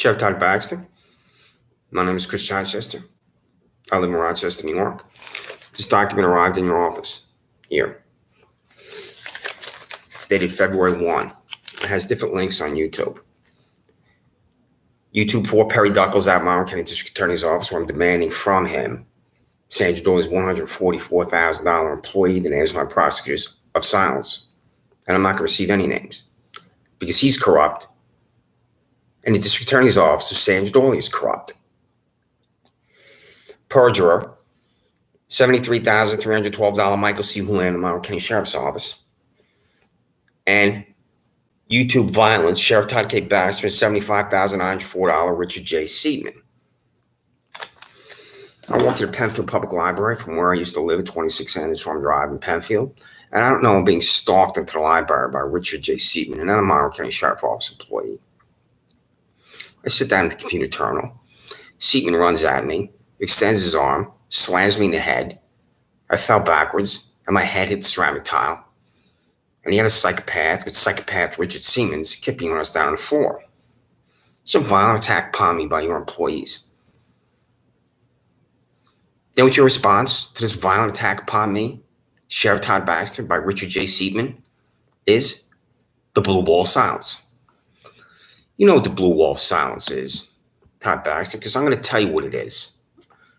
Sheriff Todd Baxter. My name is Chris Rochester. I live in Rochester, New York. This document arrived in your office here. It's dated February 1. It has different links on YouTube. YouTube for Perry Duckles at Monroe County District Attorney's Office, where I'm demanding from him Sandra Doyle's $144,000 employee, the names of my prosecutors, of silence. And I'm not going to receive any names because he's corrupt. And the District Attorney's Office of Sandra Doyle is corrupt. Perjurer, $73,312 Michael C. Houlihan, the Monroe County Sheriff's Office. And YouTube violence, Sheriff Todd K. Baxter, and $75,904 Richard J. Seidman. I walked to the Penfield Public Library from where I used to live at 26 Anderson Farm Drive in Penfield. And I don't know, I'm being stalked into the library by Richard J. Seidman, another Monroe County Sheriff's Office employee. I sit down at the computer terminal. Seidman runs at me, extends his arm, slams me in the head. I fell backwards, and my head hit the ceramic tile. And the other psychopath, with psychopath Richard Siemens, kicking us down on the floor. It's a violent attack upon me by your employees. Then what's your response to this violent attack upon me, Sheriff Todd Baxter, by Richard J. Seidman, is the blue wall of silence. You know what the blue wall of silence is, Todd Baxter, because I'm going to tell you what it is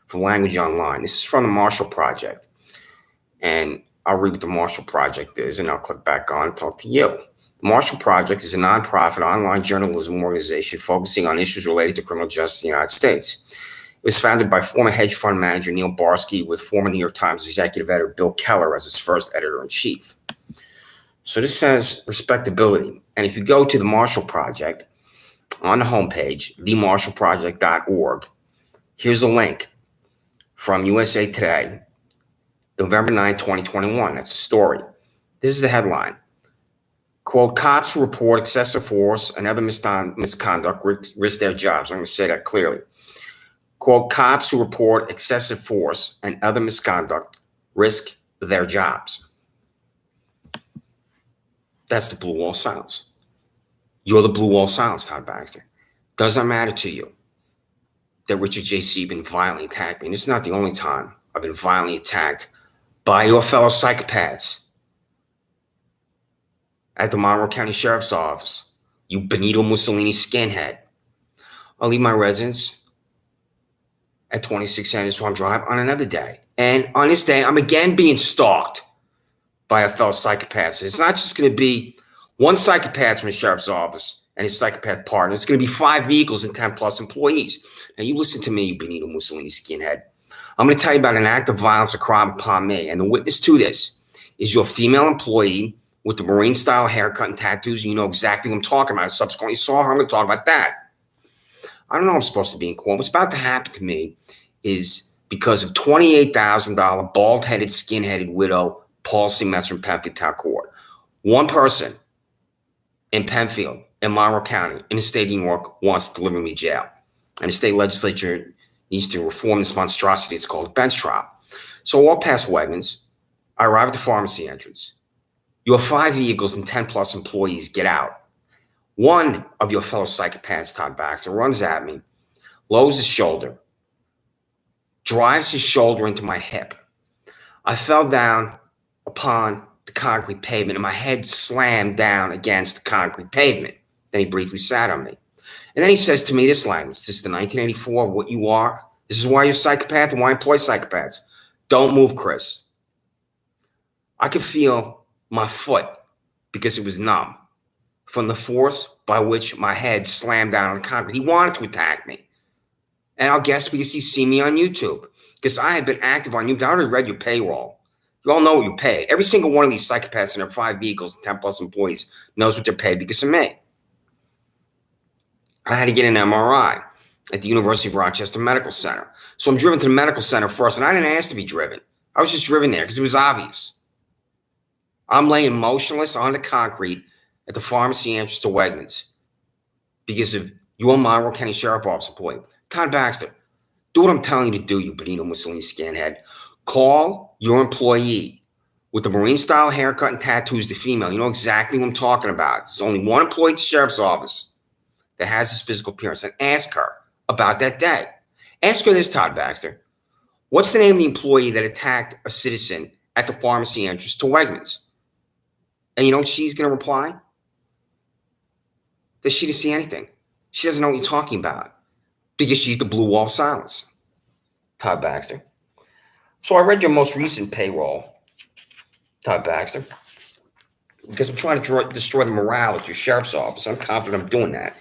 from Language Online. This is from the Marshall Project. And I'll read what the Marshall Project is, and I'll click back on and talk to you. The Marshall Project is a nonprofit online journalism organization focusing on issues related to criminal justice in the United States. It was founded by former hedge fund manager Neil Barsky with former New York Times executive editor Bill Keller as its first editor-in-chief. So this says respectability. And if you go to the Marshall Project on the homepage, themarshallproject.org, here's a link from USA Today, November 9, 2021. That's the story. This is the headline. Quote, cops who report excessive force and other misconduct risk their jobs. I'm going to say that clearly. Quote, cops who report excessive force and other misconduct risk their jobs. That's the blue wall of silence. You're the blue wall of silence, Todd Baxter. Doesn't matter to you that Richard J. Seidman violently attacked me. And this is not the only time I've been violently attacked by your fellow psychopaths at the Monroe County Sheriff's Office, you Benito Mussolini skinhead. I'll leave my residence at 26 Anderson Farm Drive on another day. And on this day, I'm again being stalked by a fellow psychopath. It's not just going to be one psychopath from the sheriff's office and his psychopath partner. It's going to be 5 vehicles and 10 plus employees. Now, you listen to me, you Benito Mussolini skinhead. I'm going to tell you about an act of violence, a crime upon me. And the witness to this is your female employee with the Marine-style haircut and tattoos. You know exactly what I'm talking about. I subsequently saw her. I'm going to talk about that. I don't know I'm supposed to be in court. What's about to happen to me is because of $28,000 bald-headed, skin-headed widow, Paul C. Metz from Penfield Town Court. One person in Penfield, in Monroe County, in the state of New York, wants to deliver me to jail. And the state legislature needs to reform this monstrosity. It's called a bench trial. So all past Wegmans, I arrive at the pharmacy entrance. Your 5 vehicles and 10 plus employees get out. One of your fellow psychopaths, Todd Baxter, runs at me, lowers his shoulder, drives his shoulder into my hip. I fell down upon the concrete pavement and my head slammed down against the concrete pavement. Then he briefly sat on me. And then he says to me this language, this is the 1984 of what you are. This is why you're a psychopath and why I employ psychopaths. Don't move, Chris. I could feel my foot because it was numb from the force by which my head slammed down on the concrete. He wanted to attack me. And I'll guess because he's seen me on YouTube. Because I had been active on YouTube. I already read your payroll. You all know what you're paid. Every single one of these psychopaths and their 5 vehicles and 10 plus employees knows what they're paid because of me. I had to get an MRI at the University of Rochester Medical Center. So I'm driven to the medical center first, and I didn't ask to be driven. I was just driven there because it was obvious. I'm laying motionless on the concrete at the pharmacy entrance to Wegmans because of your Monroe County Sheriff Office employee. Todd Baxter, do what I'm telling you to do, you Benito Mussolini skinhead. Call your employee with the Marine-style haircut and tattoos, the female. You know exactly what I'm talking about. There's only one employee at the Sheriff's Office. that has this physical appearance and ask her about that day. Ask her this, Todd Baxter. What's the name of the employee that attacked a citizen at the pharmacy entrance to Wegmans? And you know what she's going to reply? That she didn't see anything. She doesn't know what you're talking about because she's the blue wall of silence. Todd Baxter. So I read your most recent payroll, Todd Baxter, because I'm trying to destroy the morale at your sheriff's office. I'm confident I'm doing that.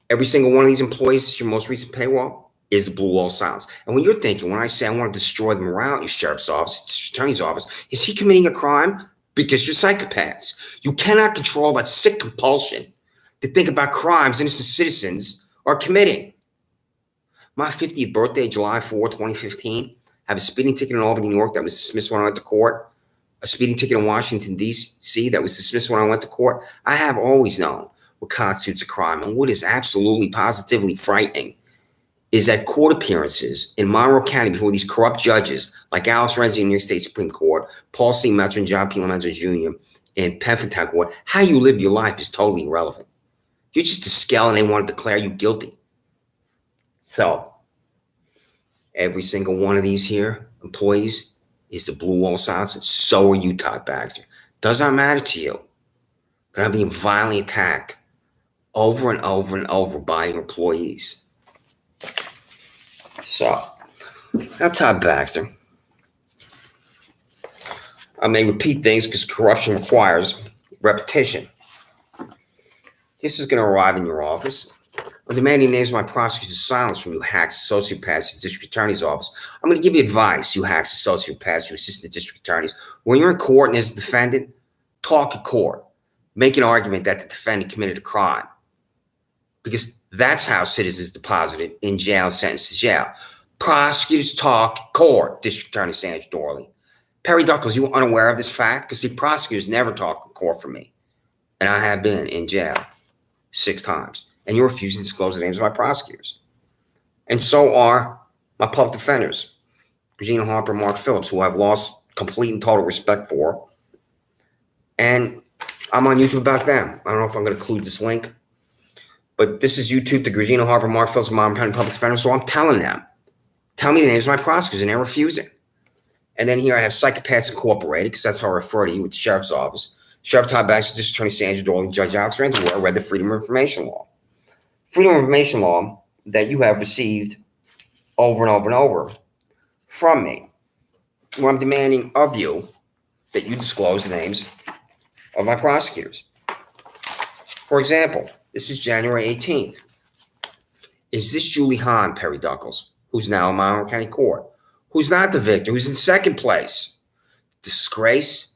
Every single one of these employees, your most recent payroll, is the blue wall of silence. And when you're thinking, when I say I want to destroy the morale at your sheriff's office, district attorney's office, is he committing a crime? Because you're psychopaths. You cannot control that sick compulsion to think about crimes innocent citizens are committing. My 50th birthday, July 4, 2015, I have a speeding ticket in Albany, New York that was dismissed when I went to court. A speeding ticket in Washington, D.C. that was dismissed when I went to court. I have always known what constitutes a crime. And what is absolutely, positively frightening is that court appearances in Monroe County before these corrupt judges like Alex Renzi in New York State Supreme Court, Paul C. Metzer and John P. Lomenzo Jr. in Penn Court, how you live your life is totally irrelevant. You're just a skeleton and they want to declare you guilty. So, every single one of these here employees is the blue wall silence, and so are you, Todd Baxter. Does not matter to you that I'm being violently attacked over and over and over by your employees. So, now Todd Baxter, I may repeat things because corruption requires repetition. This is going to arrive in your office. I'm demanding names of my prosecutor's silence from you hacks, sociopaths, the district attorney's office. I'm going to give you advice, you hacks, sociopaths, you assistant district attorneys. When you're in court and as a defendant, talk to court. Make an argument that the defendant committed a crime. Because that's how citizens deposited in jail, sentenced to jail. Prosecutors talk court, District Attorney Sandra Dorley. Perry Duckles, you were unaware of this fact? Because the prosecutors never talk in court for me. And I have been in jail 6 times. And you're refusing to disclose the names of my prosecutors. And so are my public defenders, Regina Harper and Mark Phillips, who I've lost complete and total respect for. And I'm on YouTube about them. I don't know if I'm going to include this link. But this is YouTube to Regina Harper, Mark Phillips, and Monroe County Public Defenders. So I'm telling them, tell me the names of my prosecutors, and they're refusing. And then here I have Psychopaths Incorporated, because that's how I refer to you with the Sheriff's Office. Sheriff Todd Baxter, District Attorney Sandra Dorley, Judge Alex Renzi, where I read the Freedom of Information Law. Freedom of Information Law that you have received over and over and over from me, where I'm demanding of you that you disclose the names of my prosecutors. For example, this is January 18th. Is this Julie Hahn, Perry Duckles, who's now in Monroe County Court, who's not the victor, who's in second place? Disgrace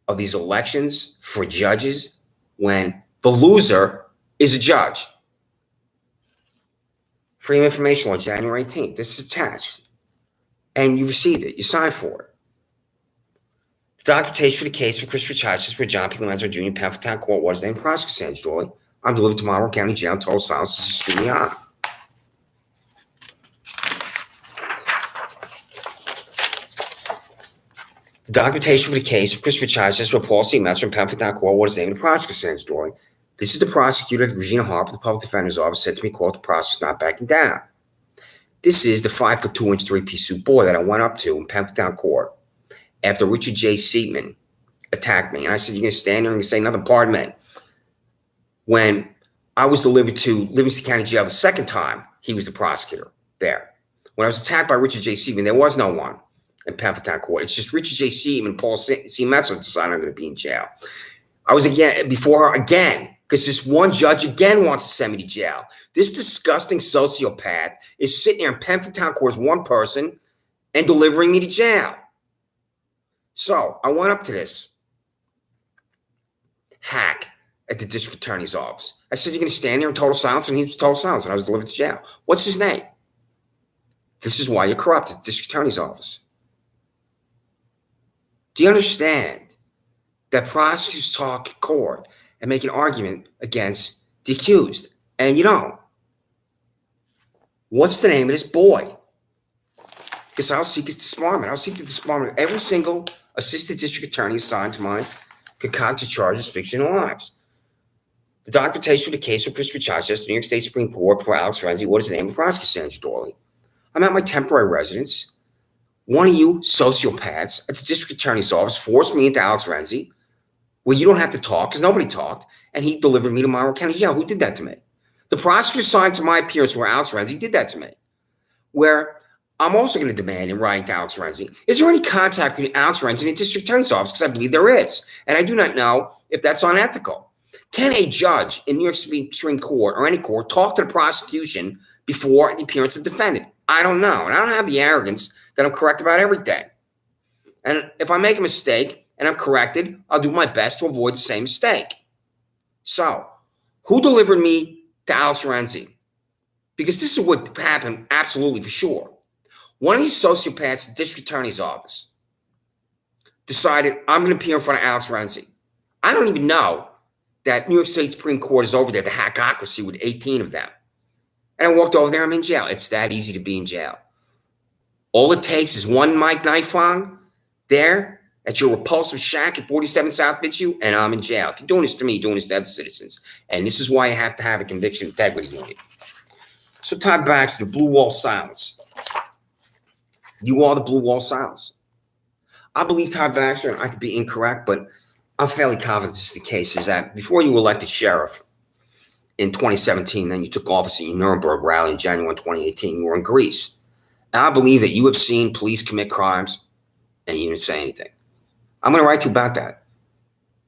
of these elections for judges when the loser is a judge. Freedom of Information Law, January 18th. This is attached. And you received it. You signed for it. The documentation for the case for Christopher Chachas for John P. Lomenzo Jr. Penn Court was named prosecutor Sandra Dorley. I'm delivered to Monroe County Jail. Total silence. This is Julie Hahn. The documentation for the case of Christopher Chachas for Paul C. Metzer and Penn Court was named the prosecutor Sandra Dorley. This is the prosecutor, Regina Harper, the public defender's office, said to me, quote, the prosecutor's not backing down. This is the 5'2" 3-piece suit boy that I went up to in Penn Court after Richard J. Seatman attacked me. And I said, you're going to stand there and say nothing, pardon me. When I was delivered to Livingston County Jail the second time, he was the prosecutor there. When I was attacked by Richard J. Seatman, there was no one in Penn Court. It's just Richard J. Seatman and Paul C. Metzer decided I'm going to be in jail. I was before her again, because this one judge again wants to send me to jail. This disgusting sociopath is sitting there in Penn Court as one person and delivering me to jail. So I went up to this hack at the district attorney's office. I said, you're going to stand there in total silence? And he was total silence, and I was delivered to jail. What's his name? This is why you're corrupt at the district attorney's office. Do you understand that prosecutors talk in court and make an argument against the accused? And you don't. What's the name of this boy? Because I'll seek his disbarment. I'll seek the disbarment of every single assistant district attorney assigned to my concocted charges, fiction, and lies. The documentation for the case of Christopher Chachas, New York State Supreme Court for Alex Renzi. What is the name of the prosecutor, Sandra Dorley? I'm at my temporary residence. One of you sociopaths at the district attorney's office forced me into Alex Renzi, where you don't have to talk because nobody talked, and he delivered me to Monroe County Jail. Who did that to me? The prosecutor signed to my appearance where Alex Renzi did that to me. Where I'm also going to demand in writing to Alex Renzi, is there any contact between Alex Renzi and the district attorney's office? Because I believe there is. And I do not know if that's unethical. Can a judge in New York Supreme Court or any court talk to the prosecution before the appearance of the defendant? I don't know. And I don't have the arrogance that I'm correct about everything. And if I make a mistake and I'm corrected, I'll do my best to avoid the same mistake. So, who delivered me to Alex Renzi? Because this is what happened absolutely for sure. One of these sociopaths at the district attorney's office decided, I'm going to appear in front of Alex Renzi. I don't even know that New York State Supreme Court is over there, the hackocracy with 18 of them. And I walked over there, I'm in jail. It's that easy to be in jail. All it takes is one Mike Nifong there at your repulsive shack at 47 South Bitchu, and I'm in jail. If you're doing this to me, you're doing this to other citizens. And this is why you have to have a conviction integrity unit. So Todd Baxter, the blue wall silence. You are the blue wall silence. I believe Todd Baxter, and I could be incorrect, but I'm fairly confident this is the case, is that before you were elected sheriff in 2017, then you took office at your Nuremberg rally in January 2018, you were in Greece. And I believe that you have seen police commit crimes and you didn't say anything. I'm going to write to you about that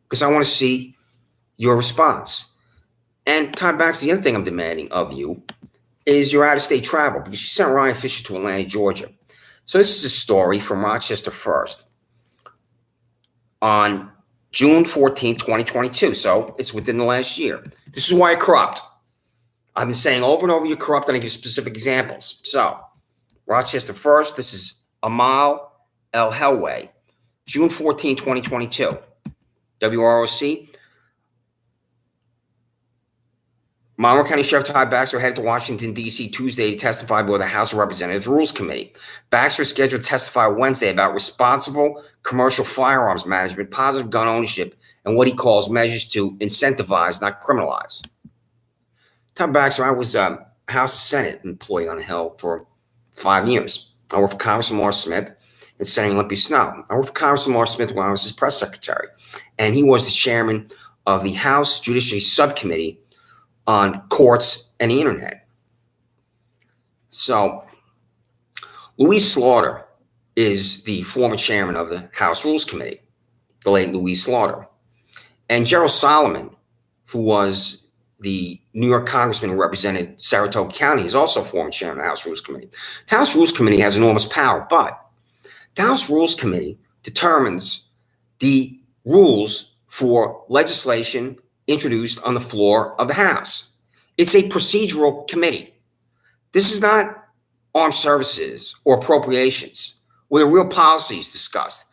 because I want to see your response. And Todd Baxter, the other thing I'm demanding of you is your out-of-state travel because you sent Ryan Fisher to Atlanta, Georgia. So this is a story from Rochester First on June 14, 2022. So it's within the last year. This is why you're corrupt. I've been saying over and over you're corrupt, and I give specific examples. So Rochester First, this is Amal El Helway, June 14, 2022. WROC. Monroe County Sheriff Todd Baxter headed to Washington, D.C. Tuesday to testify before the House of Representatives Rules Committee. Baxter is scheduled to testify Wednesday about responsible commercial firearms management, positive gun ownership, and what he calls measures to incentivize, not criminalize. Todd Baxter, I was a House Senate employee on the Hill for 5 years. I worked for Congressman Morris Smith and Senator Olympia Snowe. I worked for Congressman Morris Smith when I was his press secretary, and he was the chairman of the House Judiciary Subcommittee on courts and the internet. So Louise Slaughter is the former chairman of the House Rules Committee, the late Louise Slaughter. And Gerald Solomon, who was the New York congressman who represented Saratoga County, is also former chairman of the House Rules Committee. The House Rules Committee has enormous power, but the House Rules Committee determines the rules for legislation introduced on the floor of the House. It's a procedural committee. This is not armed services or appropriations where the real policy is discussed.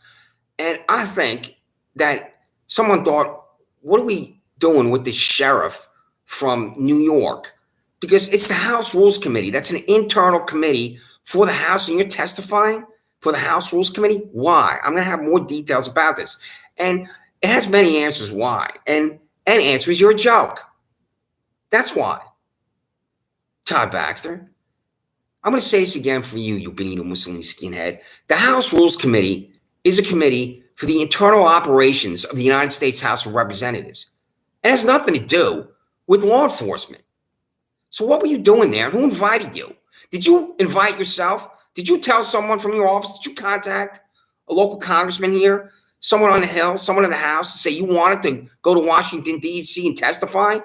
And I think that someone thought, what are we doing with this sheriff from New York? Because it's the House Rules Committee. That's an internal committee for the House, and you're testifying for the House Rules Committee? Why? I'm going to have more details about this. And it has many answers why. And answer is you're a joke. That's why. Todd Baxter. I'm going to say this again for you, you Benito Mussolini skinhead. The House Rules Committee is a committee for the internal operations of the United States House of Representatives. It has nothing to do with law enforcement. So what were you doing there? Who invited you? Did you invite yourself? Did you tell someone from your office? Did you contact a local congressman here? Someone on the Hill, someone in the House, to say you wanted to go to Washington, D.C. and testify?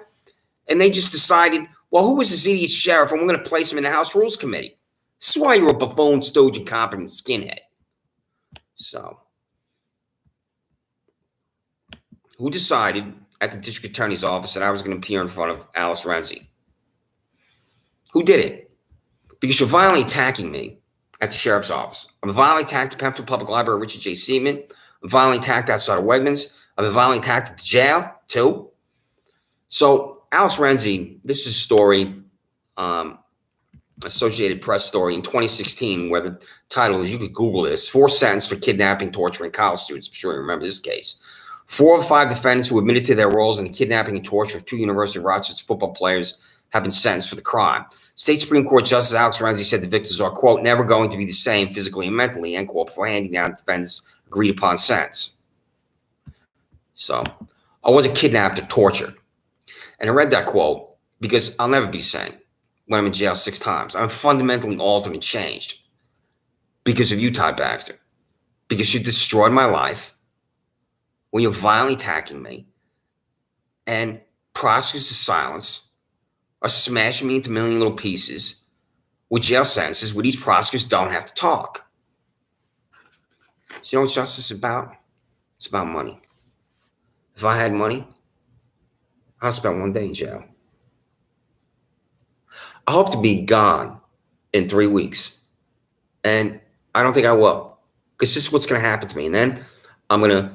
And they just decided, well, who was this idiot sheriff? And we're going to place him in the House Rules Committee. This is why you're a buffoon, stooge, incompetent skinhead. So, who decided at the district attorney's office that I was going to appear in front of Alex Renzi? Who did it? Because you're violently attacking me at the sheriff's office. I'm violently attacked at Penfield Public Library, Richard J. Seaman. I'm violently attacked outside of Wegmans. I've been violently attacked at the jail, too. So, Alex Renzi, this is a story, Associated Press story in 2016, where the title is, you could Google this, 4 sentenced for kidnapping, torturing college students. I'm sure you remember this case. 4 of 5 defendants who admitted to their roles in the kidnapping and torture of 2 University of Rochester football players have been sentenced for the crime. State Supreme Court Justice Alex Renzi said the victims are, quote, never going to be the same physically and mentally, end quote, before handing down the defendants' agreed upon sentence. So, I wasn't kidnapped or tortured. And I read that quote because I'll never be the same when I'm in jail 6 times. I'm fundamentally altered and changed because of you, Todd Baxter. Because you destroyed my life when you're violently attacking me, and prosecutors of silence are smashing me into a million little pieces with jail sentences where these prosecutors don't have to talk. So you know what justice is about? It's about money. If I had money, I'd spend 1 day in jail. I hope to be gone in 3 weeks. And I don't think I will. Because this is what's going to happen to me. And then I'm going to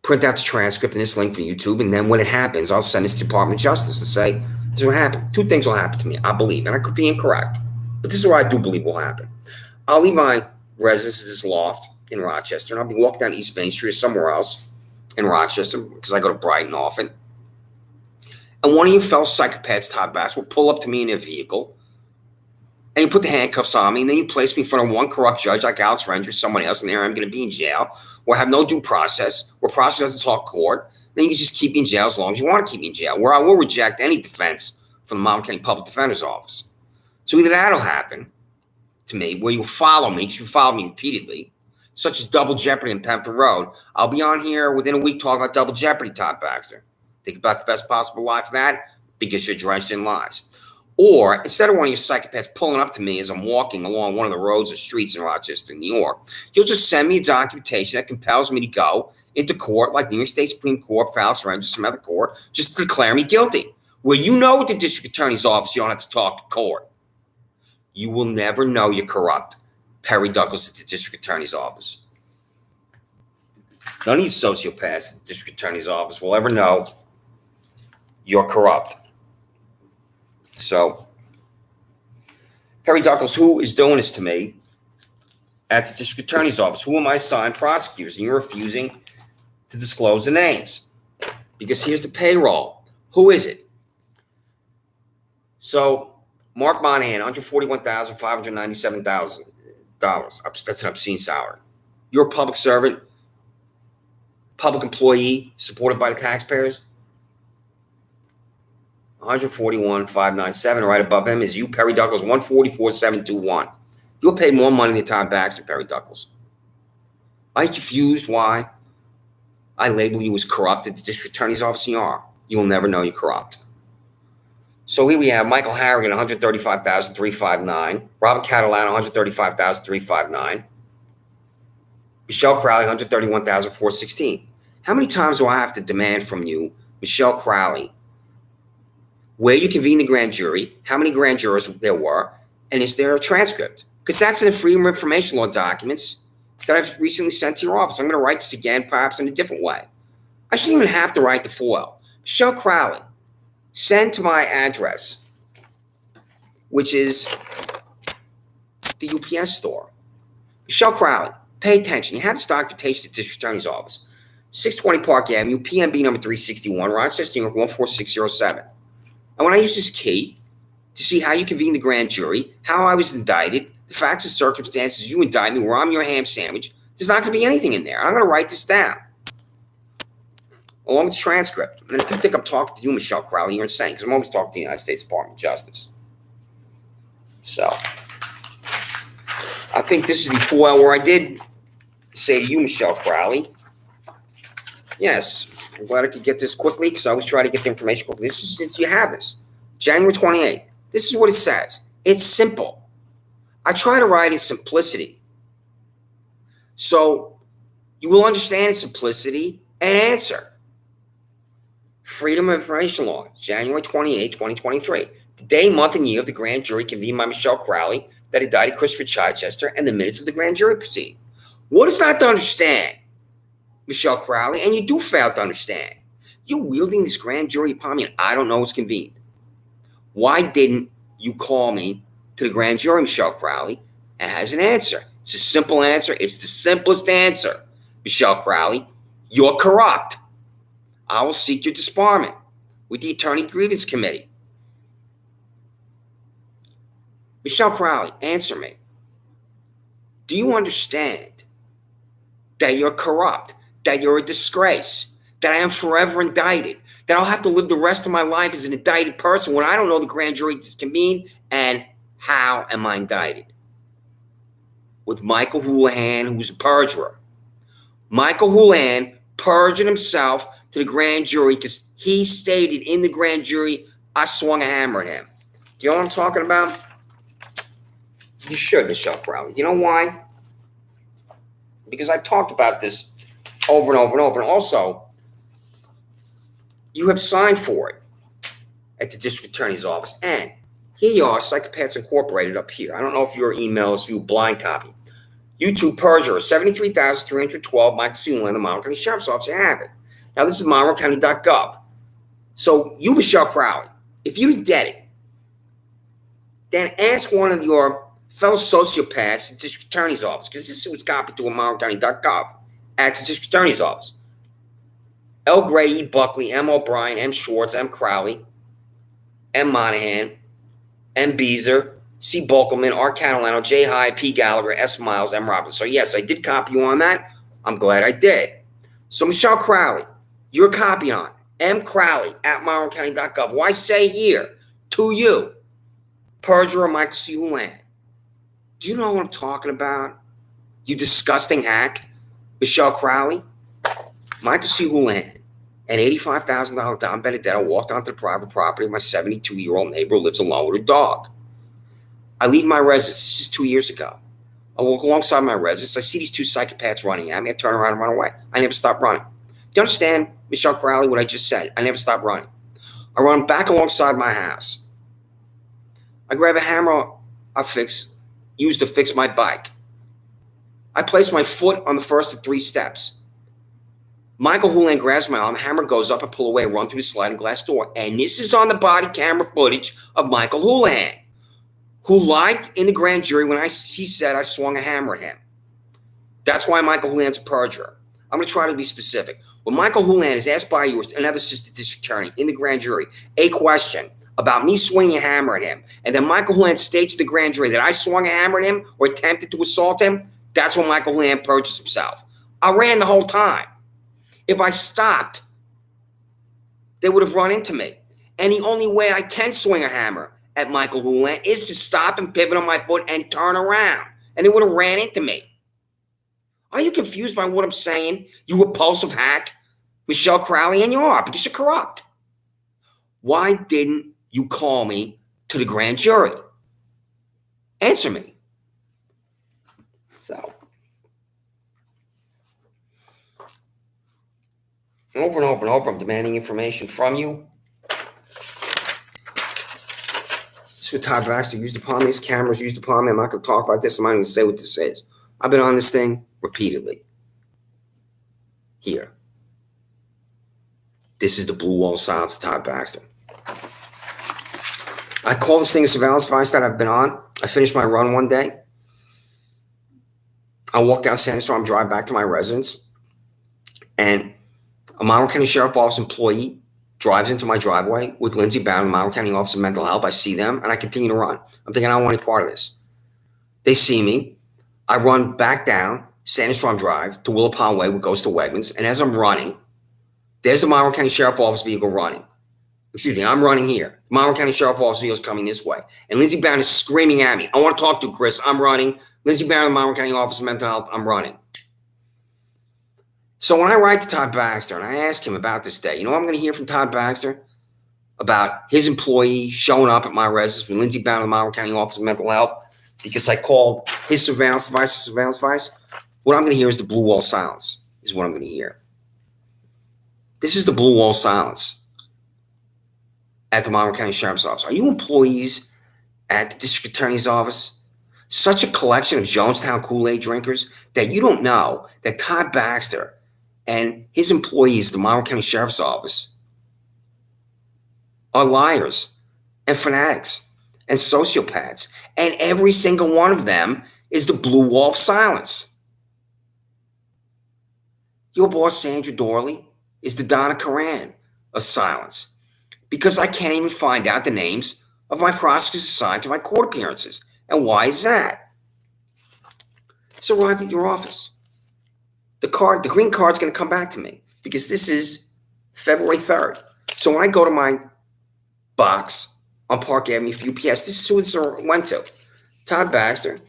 print out the transcript and this link from YouTube. And then when it happens, I'll send this to the Department of Justice to say, this is what happened. 2 things will happen to me, I believe. And I could be incorrect. But this is what I do believe will happen. I'll leave my residence at this loft in Rochester. And I'll be walking down East Main Street or somewhere else in Rochester because I go to Brighton often. And one of you fellow psychopaths, Todd Baxter, will pull up to me in a vehicle and you put the handcuffs on me, and then you place me in front of one corrupt judge like Alex Renzi or somebody else, and there I'm going to be in jail, or have no due process, where process doesn't talk court. Then you can just keep me in jail as long as you want to keep me in jail, where I will reject any defense from the Monmouth County Public Defender's Office. So either that'll happen to me, where you follow me, because you follow me repeatedly, such as Double Jeopardy in Penford Road. I'll be on here within a week talking about Double Jeopardy, Todd Baxter. Think about the best possible lie for that, because you're drenched in lies. Or instead of one of your psychopaths pulling up to me as I'm walking along one of the roads or streets in Rochester, New York, you'll just send me a documentation that compels me to go into court like New York State Supreme Court, Alex Renzi, or some other court, just to declare me guilty. Where you know at the district attorney's office you don't have to talk to court. You will never know you're corrupt. Perry Douglas at the district attorney's office. None of you sociopaths at the district attorney's office will ever know you're corrupt. So, Perry Douglas, who is doing this to me at the district attorney's office? Who am I assigned prosecutors? And you're refusing to disclose the names. Because here's the payroll. Who is it? So, Mark Monahan, $141,597. That's an obscene salary. You're a public servant, public employee, supported by the taxpayers. $141,597. Right above him is you, Perry Douglas, $144,721. You'll pay more money than Todd Baxter, Perry Douglas. Are you confused why I label you as corrupt at the district attorney's office? You are. You will never know you're corrupt. So here we have Michael Harrigan, $135,359. Robert Catalano, $135,359. Michelle Crowley, $131,416. How many times do I have to demand from you, Michelle Crowley, where you convene the grand jury, how many grand jurors there were, and is there a transcript? Because that's in the Freedom of Information Law documents that I've recently sent to your office. I'm going to write this again, perhaps in a different way. I shouldn't even have to write the FOIL. Michelle Crowley, send to my address, which is the UPS store. Michelle Crowley, pay attention. You have this documentation at the district attorney's office. 620 Park Avenue, PMB number 361, Rochester, New York, 14607. And when I use this key to see how you convene the grand jury, how I was indicted, the facts and circumstances you indict me, where I'm your ham sandwich, there's not going to be anything in there. I'm going to write this down, along with the transcript. And if you think I'm talking to you, Michelle Crowley, you're insane, because I'm always talking to the United States Department of Justice. So, I think this is the FOIL where I did say to you, Michelle Crowley, yes, I'm glad I could get this quickly because I was trying to get the information quickly. This is, you have this. January 28th. This is what it says. It's simple. I try to write in simplicity. So you will understand simplicity and answer. Freedom of Information Law, January 28, 2023. The day, month, and year of the grand jury convened by Michelle Crowley that indicted Christopher Chichester and the minutes of the grand jury proceeding. What is not to understand, Michelle Crowley, and you do fail to understand? You're wielding this grand jury upon me, and I don't know what's convened. Why didn't you call me to the grand jury, Michelle Crowley, and has an answer? It's a simple answer. It's the simplest answer, Michelle Crowley. You're corrupt. I will seek your disbarment with the Attorney Grievance Committee. Michelle Crowley, answer me. Do you understand that you're corrupt, that you're a disgrace, that I am forever indicted, that I'll have to live the rest of my life as an indicted person when I don't know the grand jury can mean? And how am I indicted? With Michael Houlihan, who's a perjurer. Michael Houlihan perjured himself to the grand jury because he stated in the grand jury, I swung a hammer at him. Do you know what I'm talking about? You should, Michelle Crowley. You know why? Because I've talked about this over and over and over. And also, you have signed for it at the district attorney's office. And here you are, Psychopaths Incorporated up here. I don't know if your email is view blind copy. YouTube perjurer, 73,312, Mike Sealand, the Monroe County Sheriff's Office. You have it. Now, this is monroecounty.gov. So, you, Michelle Crowley, if you didn't get it, then ask one of your fellow sociopaths at the district attorney's office, because this was copied to monroecounty.gov at the district attorney's office. L. Gray, E. Buckley, M. O'Brien, M. Schwartz, M. Crowley, M. Monahan, M. Beezer, C. Bulkelman, R. Catalano, J. Hyde, P. Gallagher, S. Miles, M. Robinson. So, yes, I did copy you on that. I'm glad I did. So, Michelle Crowley, you're copied on M. Crowley at monroecounty.gov. Why say here to you, perjurer Michael C. Houlihan? Do you know what I'm talking about? You disgusting hack, Michelle Crowley? Michael C. Houlihan, an $85,000 down Benedetto, walked onto the private property of my 72-year-old neighbor who lives alone with her dog. I leave my residence. This is 2 years ago. I walk alongside my residence. I see these two psychopaths running at me. I turn around and run away. I never stop running. Do you understand, Michelle Crowley, what I just said? I never stop running. I run back alongside my house. I grab a hammer I used to fix my bike. I place my foot on the first of 3 steps. Michael Houlihan grabs my arm, hammer goes up, I pull away, run through the sliding glass door. And this is on the body camera footage of Michael Houlihan, who lied in the grand jury when he said I swung a hammer at him. That's why Michael Houlihan's a perjurer. I'm going to try to be specific. When Michael Houlihan is asked by you, another assistant district attorney in the grand jury, a question about me swinging a hammer at him, and then Michael Houlihan states to the grand jury that I swung a hammer at him or attempted to assault him, that's when Michael Houlihan perjures himself. I ran the whole time. If I stopped, they would have run into me. And the only way I can swing a hammer at Michael Houlihan is to stop and pivot on my foot and turn around. And they would have ran into me. Are you confused by what I'm saying, you repulsive hack, Michelle Crowley? And you are, because you're corrupt. Why didn't you call me to the grand jury? Answer me. So, over and over and over, I'm demanding information from you. This is what Todd Baxter used upon me. His cameras used upon me. I'm not going to talk about this. I'm not even going to say what this is. I've been on this thing repeatedly. Here. This is the blue wall silence of Todd Baxter. I call this thing a surveillance device that I've been on. I finished my run one day. I walk down Santa Storm, drive back to my residence, and a Monroe County Sheriff Office employee drives into my driveway with Lindsey Bowden, Monroe County Office of Mental Health. I see them, and I continue to run. I'm thinking, I don't want any part of this. They see me. I run back down Santa Storm Drive to Willow Pond Way, which goes to Wegmans, and as I'm running, there's the Monroe County Sheriff Office vehicle running. Excuse me, I'm running here. The Monroe County Sheriff Office vehicle is coming this way. And Lindsey Bowden is screaming at me. I want to talk to Chris. I'm running. Lindsey Bowden, Monroe County Office of Mental Health. I'm running. So when I write to Todd Baxter and I ask him about this day, you know what I'm going to hear from Todd Baxter? About his employee showing up at my residence with Lindsey Bowden, Monroe County Office of Mental Health, because I called his surveillance device a surveillance device. What I'm going to hear is the blue wall silence, is what I'm going to hear. This is the blue wall silence at the Monroe County Sheriff's Office. Are you employees at the district attorney's office such a collection of Jonestown Kool-Aid drinkers that you don't know that Todd Baxter and his employees at the Monroe County Sheriff's Office are liars and fanatics and sociopaths, and every single one of them is the blue wall of silence? Your boss, Sandra Dorley, is the Donna Karan of silence because I can't even find out the names of my prosecutors assigned to my court appearances. And why is that? It's arrived at your office. The green card's going to come back to me because this is February 3rd. So when I go to my box on Park Avenue for UPS, this is who it went to. Todd Baxter,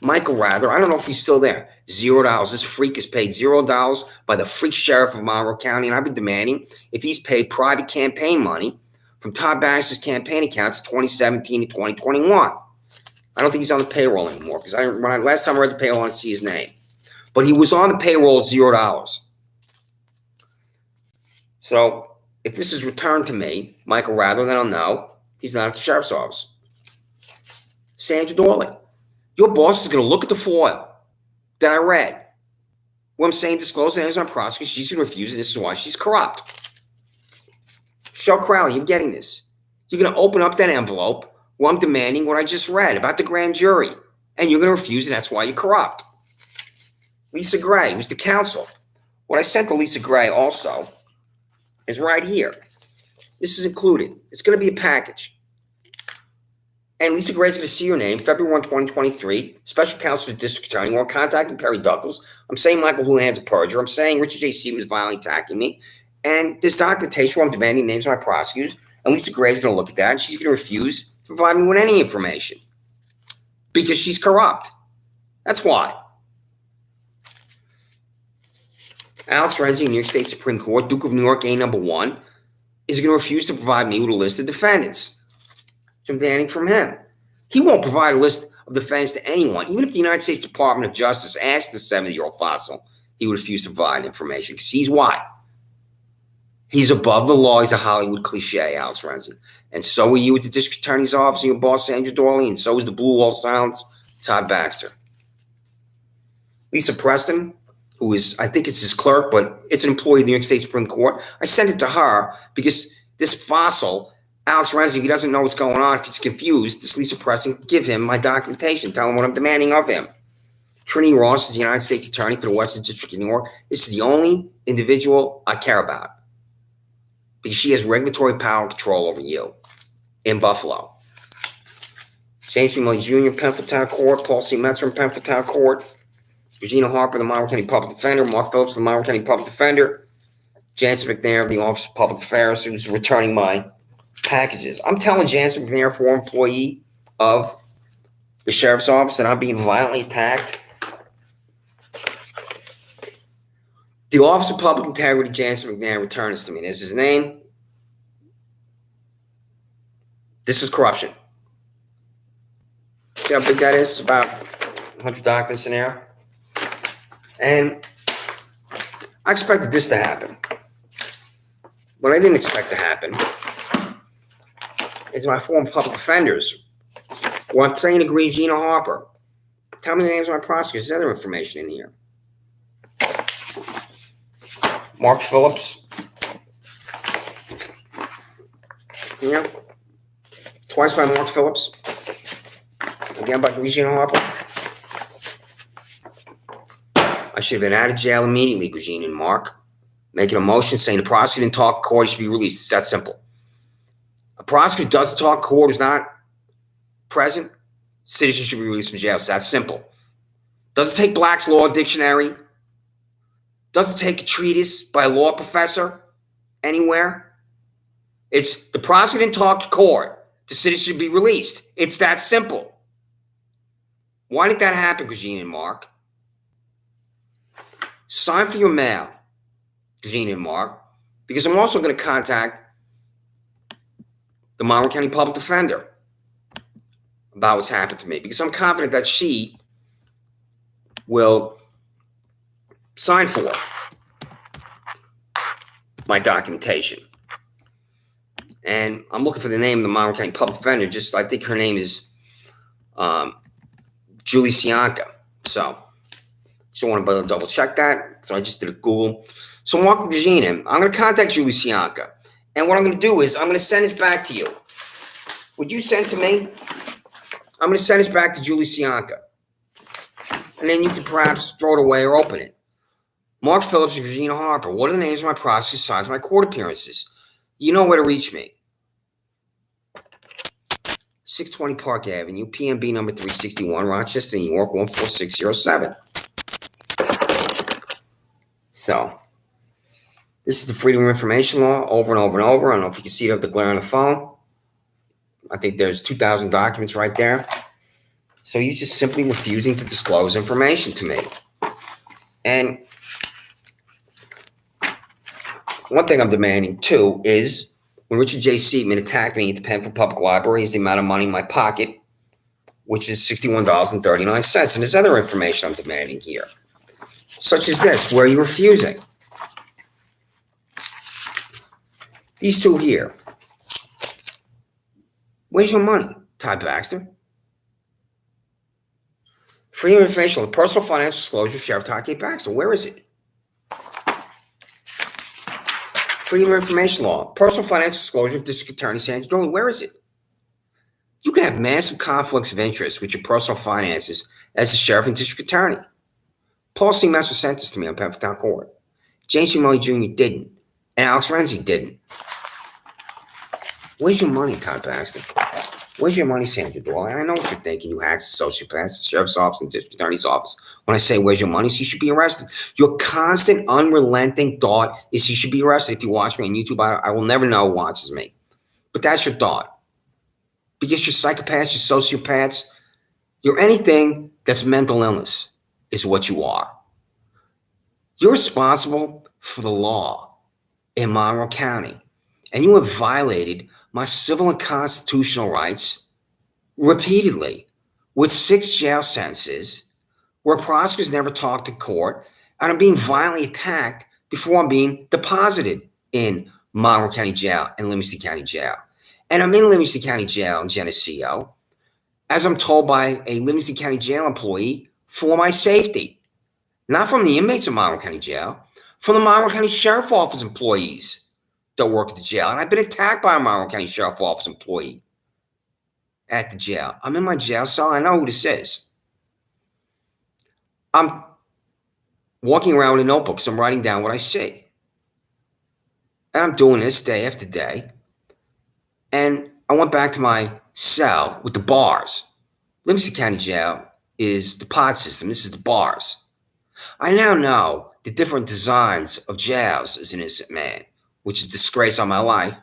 Michael Rather, I don't know if he's still there. $0. This freak is paid $0 by the freak sheriff of Monroe County, and I've been demanding if he's paid private campaign money from Todd Baxter's campaign accounts 2017 to 2021. I don't think he's on the payroll anymore because last time I read the payroll, I didn't see his name. But he was on the payroll at $0. So if this is returned to me, Michael Rather, then I'll know he's not at the sheriff's office. Sandra Dorley, your boss is going to look at the FOIL that I read. What I'm saying, disclose the names on prosecutors. She's going to refuse it. This is why she's corrupt. Michelle Crowley, you're getting this. You're going to open up that envelope where I'm demanding what I just read about the grand jury. And you're going to refuse it. That's why you're corrupt. Lisa Gray, who's the counsel. What I sent to Lisa Gray also is right here. This is included. It's going to be a package. And Lisa Gray's going to see your name, February 1, 2023, Special Counsel to the District Attorney. We're contacting Perry Duckles. I'm saying Michael Houlihan's a perjurer. I'm saying Richard J. Seaman is violently attacking me. And this documentation where I'm demanding names of my prosecutors, and Lisa Gray's going to look at that, and she's going to refuse to provide me with any information because she's corrupt. That's why. Alex Renzi, New York State Supreme Court, Duke of New York, A number 1, is going to refuse to provide me with a list of defendants. So I'm demanding from him. He won't provide a list of defendants to anyone. Even if the United States Department of Justice asked the 70-year-old fossil, he would refuse to provide information because he's why? He's above the law. He's a Hollywood cliche, Alex Renzi. And so are you at the District Attorney's Office and your boss, Sandra Dorley, and so is the Blue Wall Silence, Todd Baxter. Lisa Preston, who is, I think it's his clerk, but it's an employee of the New York State Supreme Court. I sent it to her because this fossil, Alex Renzi, if he doesn't know what's going on, if he's confused, this Lisa Preston, give him my documentation, tell him what I'm demanding of him. Trinity Ross is the United States Attorney for the Western District of New York. This is the only individual I care about because she has regulatory power and control over you in Buffalo. James B. Miller Jr., Penfield Town Court, Paul C. Metzer, Penfield Town Court, Regina Harper, the Monroe County Public Defender, Mark Phillips, the Monroe County Public Defender, Jansen McNair of the Office of Public Affairs, who's returning my packages. I'm telling Jansen McNair, former employee of the sheriff's office, that I'm being violently attacked. The Office of Public Integrity, Jansen McNair, returns to me. There's his name. This is corruption. See how big that is? It's about 100 documents in there. And I expected this to happen. What I didn't expect to happen is my former public defenders. Well, I'm saying to Regina Harper, tell me the names of my prosecutors. There's other information in here. Mark Phillips. Yeah. Twice by Mark Phillips. Again by Regina Harper. I should have been out of jail immediately, Regina and Mark. Making a motion saying the prosecutor didn't talk in court, he should be released. It's that simple. A prosecutor doesn't talk in court, who's not present, citizen should be released from jail. It's that simple. Doesn't take Black's Law Dictionary. Doesn't take a treatise by a law professor anywhere. It's the prosecutor didn't talk to court. The citizen should be released. It's that simple. Why didn't that happen, Regina and Mark? Sign for your mail, Regina and Mark, because I'm also going to contact the Monroe County Public Defender about what's happened to me, because I'm confident that she will sign for my documentation. And I'm looking for the name of the Monroe County Public Defender. I think her name is Julie Sianka. So I want to double check that. So I just did a Google. So Mark and Regina, I'm going to contact Julie Sianka. And what I'm going to do is I'm going to send this back to you. Would you send to me? I'm going to send this back to Julie Sianka. And then you can perhaps throw it away or open it. Mark Phillips and Regina Harper. What are the names of my prosecutors assigned to my court appearances? You know where to reach me. 620 Park Avenue, PMB number 361, Rochester, New York, 14607. So, this is the Freedom of Information Law over and over and over. I don't know if you can see it up the glare on the phone. I think there's 2,000 documents right there. So you're just simply refusing to disclose information to me. And one thing I'm demanding, too, is when Richard J. Seidman attacked me at the Penfield Public Library is the amount of money in my pocket, which is $61.39. And there's other information I'm demanding here, such as this. Where are you refusing? These two here. Where's your money, Todd Baxter? Freedom of Information Law, personal financial disclosure of Sheriff Todd K. Baxter. Where is it? Freedom of Information Law, personal financial disclosure of District Attorney Sandra Dolan. Where is it? You can have massive conflicts of interest with your personal finances as a sheriff and district attorney. Paul C. Messer sent this to me on Penfield Town Court. James C. Mully Jr. didn't, and Alex Renzi didn't. Where's your money, Todd Baxter? Where's your money, Sandra Dolan? I know what you're thinking, you hacks, sociopaths, sheriff's office, and district attorney's office. When I say, where's your money, so you should be arrested. Your constant, unrelenting thought is you should be arrested. If you watch me on YouTube, I will never know who watches me. But that's your thought. Because you're psychopaths, you're sociopaths, you're anything that's mental illness is what you are. You're responsible for the law in Monroe County, and you have violated my civil and constitutional rights repeatedly with 6 jail sentences where prosecutors never talked to court, and I'm being violently attacked before I'm being deposited in Monroe County Jail and Livingston County Jail. And I'm in Livingston County Jail in Geneseo, as I'm told by a Livingston County Jail employee, for my safety. Not from the inmates of Monroe County Jail, from the Monroe County Sheriff Office employees that work at the jail. And I've been attacked by a Monroe County Sheriff Office employee at the jail. I'm in my jail cell. I know who this is. I'm walking around with a notebook, so I'm writing down what I see. And I'm doing this day after day. And I went back to my cell with the bars. Livingston County Jail is the pod system. This is the bars. I now know the different designs of jails as an innocent man, which is a disgrace on my life,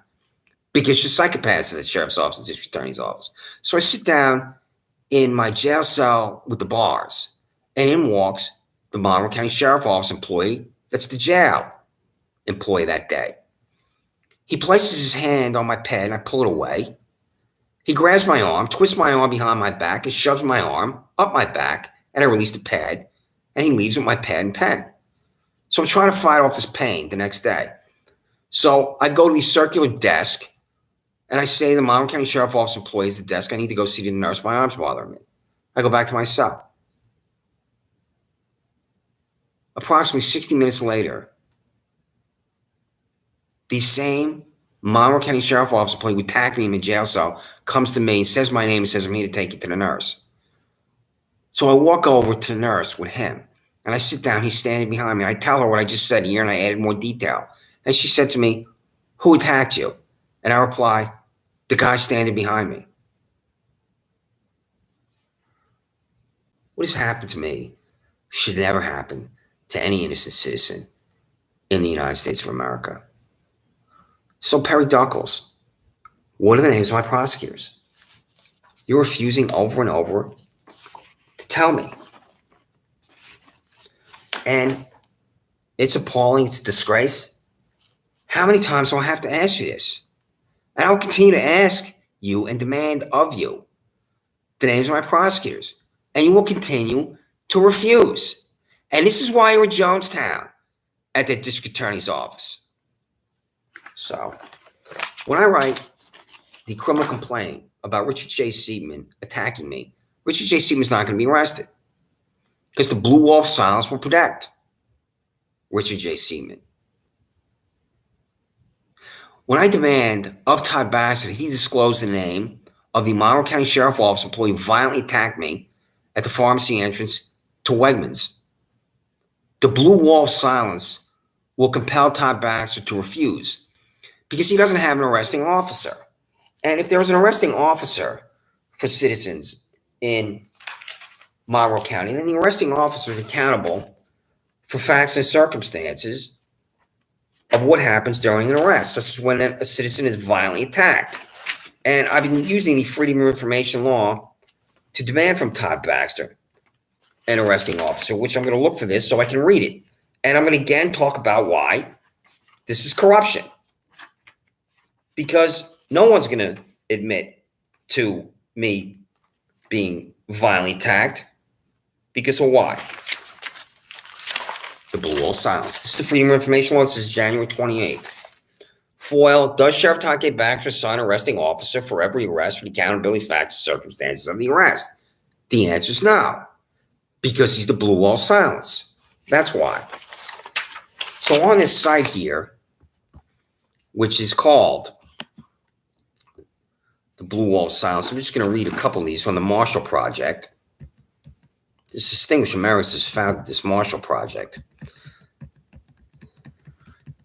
because you're psychopaths in the sheriff's office and district attorney's office. So I sit down in my jail cell with the bars, and in walks the Monroe County Sheriff Office employee that's the jail employee that day. He places his hand on my pad, and I pull it away. He grabs my arm, twists my arm behind my back, and shoves my arm up my back, and I release the pad, and he leaves with my pad and pen. So I'm trying to fight off this pain the next day. So I go to the circular desk, and I say to the Monroe County Sheriff Office employees at the desk, I need to go see the nurse. My arm's bothering me. I go back to my cell. Approximately 60 minutes later, the same Monroe County Sheriff Office employee who attacked me in the jail cell comes to me and says my name and says, I'm here to take you to the nurse. So I walk over to the nurse with him, and I sit down. He's standing behind me. I tell her what I just said here, and I added more detail. And she said to me, who attacked you? And I reply, the guy standing behind me. What has happened to me should never happen to any innocent citizen in the United States of America. So Perry Duckles, what are the names of my prosecutors? You're refusing over and over to tell me. And it's appalling. It's a disgrace. How many times do I have to ask you this? And I'll continue to ask you and demand of you the names of my prosecutors. And you will continue to refuse. And this is why you're in Jonestown at the district attorney's office. So when I write the criminal complaint about Richard J. Seidman attacking me, Richard J. Seidman's not going to be arrested because the blue wall of silence will protect Richard J. Seidman. When I demand of Todd Baxter that he disclose the name of the Monroe County Sheriff Office employee who violently attacked me at the pharmacy entrance to Wegmans, The blue wall of silence will compel Todd Baxter to refuse because he doesn't have an arresting officer. And if there was an arresting officer for citizens in Monroe County, then the arresting officer is accountable for facts and circumstances of what happens during an arrest, such as when a citizen is violently attacked. And I've been using the Freedom of Information law to demand from Todd Baxter an arresting officer, which I'm going to look for this so I can read it. And I'm going to again talk about why this is corruption. Because no one's going to admit to me being violently attacked. Because of why? The blue wall silence. This is the Freedom of Information law. This is January 28th. FOIL, does Sheriff Todd K. Baxter assign an arresting officer for every arrest for the accountability facts and circumstances of the arrest? The answer is no. Because he's the blue wall silence. That's why. So on this site here, which is called the blue wall silence, I'm just going to read a couple of these from the Marshall Project. This distinguished Americans founded this Marshall Project.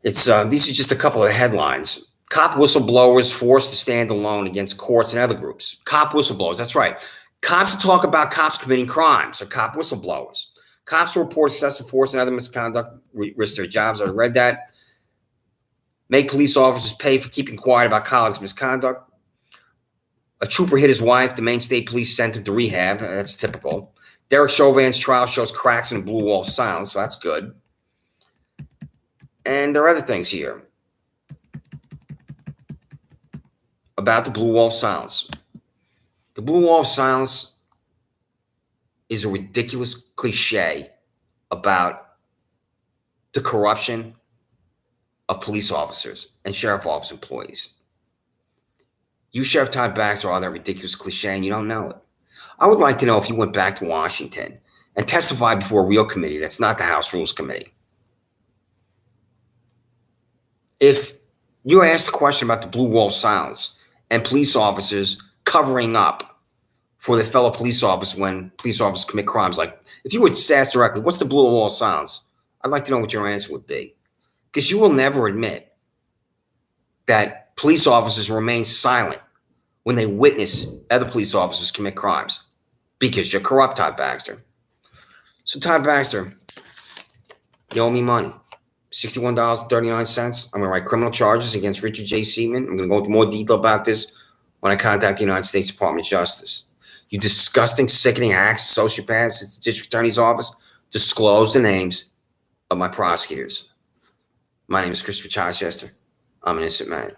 These are just a couple of headlines. Cop whistleblowers forced to stand alone against courts and other groups. Cop whistleblowers, that's right. Cops who talk about cops committing crimes are cop whistleblowers. Cops who report excessive force and other misconduct risk their jobs. I read that. Make police officers pay for keeping quiet about colleagues' misconduct. A trooper hit his wife. The Maine State Police sent him to rehab. That's typical. Derek Chauvin's trial shows cracks in the blue wall of silence, so that's good. And there are other things here about the blue wall of silence. The blue wall of silence is a ridiculous cliche about the corruption of police officers and sheriff office employees. You, Sheriff Todd Baxter, are that ridiculous cliche and you don't know it. I would like to know if you went back to Washington and testified before a real committee that's not the House Rules Committee. If you asked a question about the blue wall of silence and police officers covering up for their fellow police officers when police officers commit crimes, like if you would ask directly, what's the blue wall of silence? I'd like to know what your answer would be. Because you will never admit that police officers remain silent when they witness other police officers commit crimes. Because you're corrupt, Todd Baxter. So, Todd Baxter, you owe me money. $61.39. I'm going to write criminal charges against Richard J. Seaman. I'm going to go into more detail about this when I contact the United States Department of Justice. You disgusting, sickening hacks, sociopaths at the district attorney's office, disclose the names of my prosecutors. My name is Christopher Chichester. I'm an innocent man.